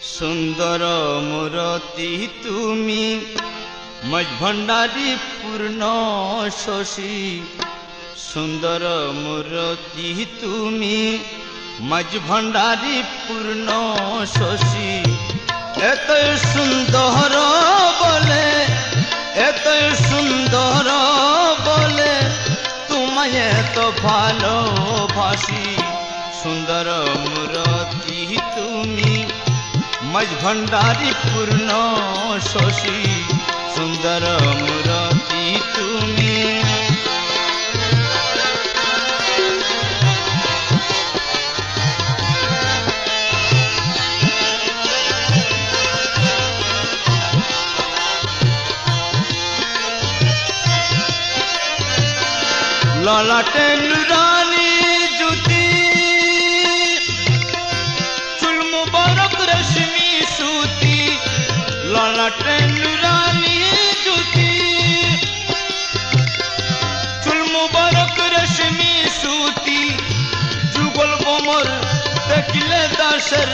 सुंदर मूर्ति तुमी मज भंडारी पूर्ण शशी सुंदर मूर्ति तुमी मज भंडारी पूर्ण शशी एत सुंदर बोले एत सुंदर बोले तुम्हें तो भालोबासी सुंदर मूर्ति तुमी मज भंडारी पूर्ण शशी सुंदर मूर्ति तुमी ललाटे नुरानी ज्योति चुल मुबारक रश्मि सूती ललाटे नुरानी ज्योति चुल मुबारक रश्मि सूती जुगल बोमर देखले दासर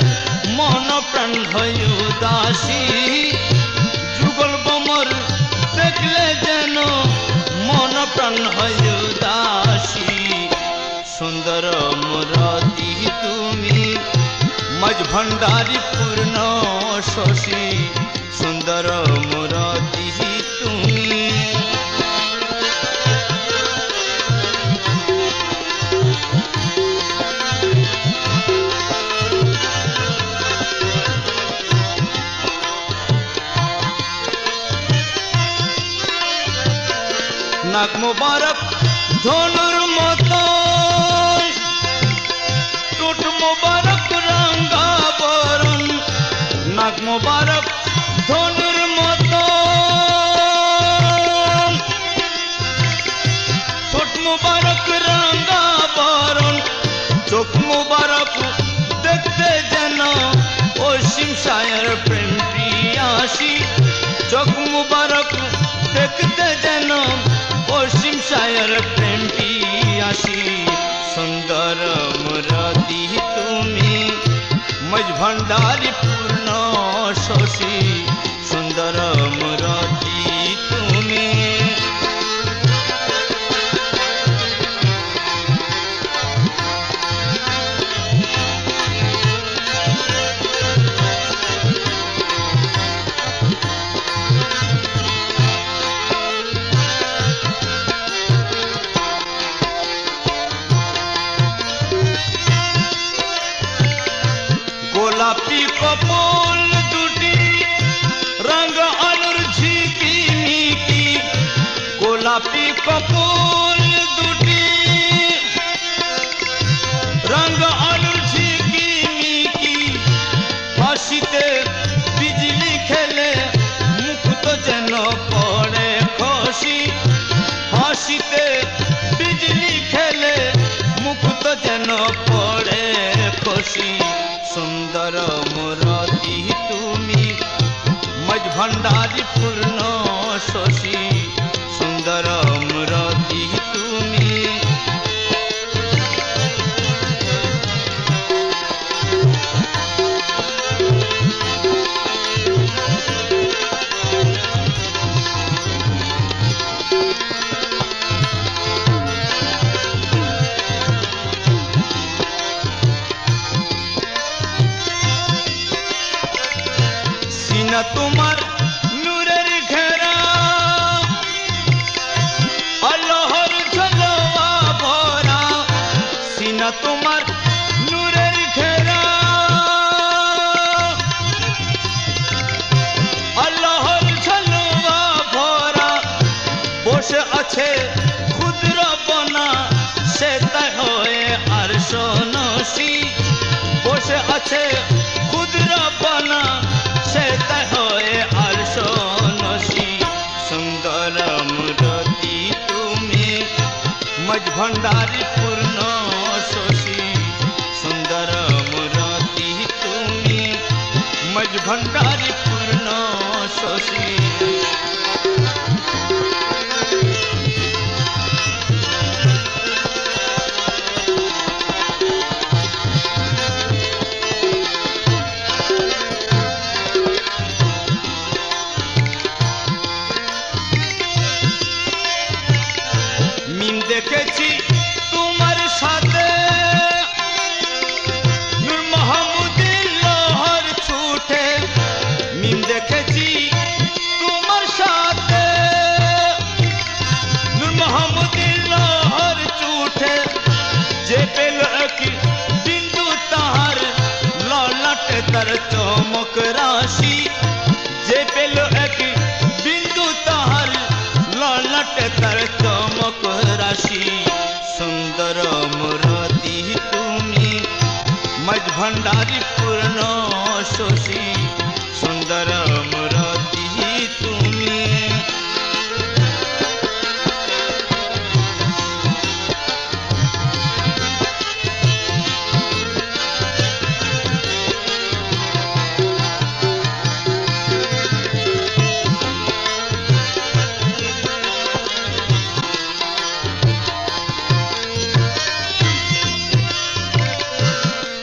मन प्राण भय उदासी जुगल बोमर देखले जेनो मन प्राण भय उदासी सुंदर मूर्ति तुमी मज भंडारी पूर्ण शशी सुंदर मूर्ति तुमी नाक मुबारक धनुर मत टूट मुबारक रंगा बरन नाक मुबारक धनुर मत टूट मुबारक रंगा बरन चोख मुबारक देखते जना ओसिम शायर प्रेम प्रियासी चोख मुबारक देखते जना पश्चिम शायर प्रेम पियासी सुंदर मूर्ति तुमी मज भंडारी पूर्ण शशी सुंदर मूर्ति तुमी गोलापी कपोल दुटी रंग अनुर झिकिमिकी गोलापी कपोल दुटी रंग अनुर झिकिमिकी हसीते बिजली खेले मुकुट जेन पड़े खसी हसीते बिजली खेले मुकुट जेन पड़े खसी सुंदर मूर्ति तुमी मज भंडारी पूर्ण शशी सुंदर मूर्ति तुमी सीना तुम्हार नूरेर घेरा अल्लाहर झलवा भरा सीना तुम्हार नूरेर घेरा अल्लाहर झलवा भरा बसे आछे खुद्र बना से ताई होए आरश नसी बसे आछे खुद्र बना से ताई होए आरश नसी सुंदर मूर्ति तुमी मज भंडारी पूर्ण शशी सुंदर मूर्ति तुमी मज भंडारी पूर्ण शशी ললাটে তার চমক রাশি যে পেল এক বিন্দু তাহার ললাটে তার চমক রাশি সুন্দর মূরতি তুমি মজ ভণ্ডারি পূর্ণ শশী সুন্দর মূরতি তুমি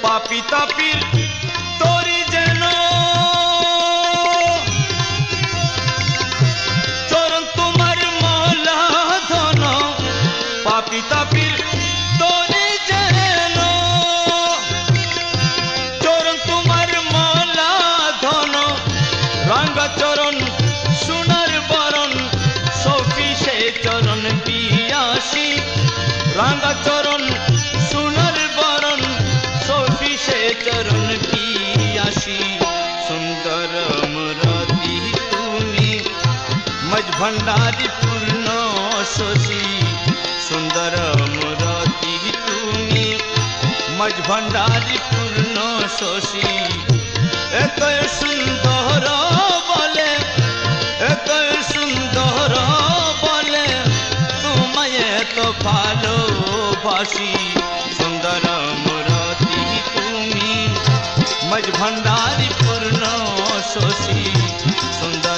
পাপি তাপির তরি যেন চরণ তোমার মলা ধন পাপি তাপির তরি যেন চরণ তোমার মলা ধন রাঙ্গা চরণ সোনার বরণ সখী সে চরণ পিয়াসী রাঙ্গা চরণ সোনার বরণ সখী সে চরণ পিয়াসী সুন্দর মূরতি তুমি মজ ভণ্ডারি পূর্ণ শশী সুন্দর মূরতি তুমি মজ ভণ্ডারি পূর্ণ শশী এত সুন্দর বলে এত সুন্দর বলে তোমায় এত ভালোবাসি সুন্দর মূরতি তুমি মজ ভণ্ডারি পূর্ণ শশী সুন্দর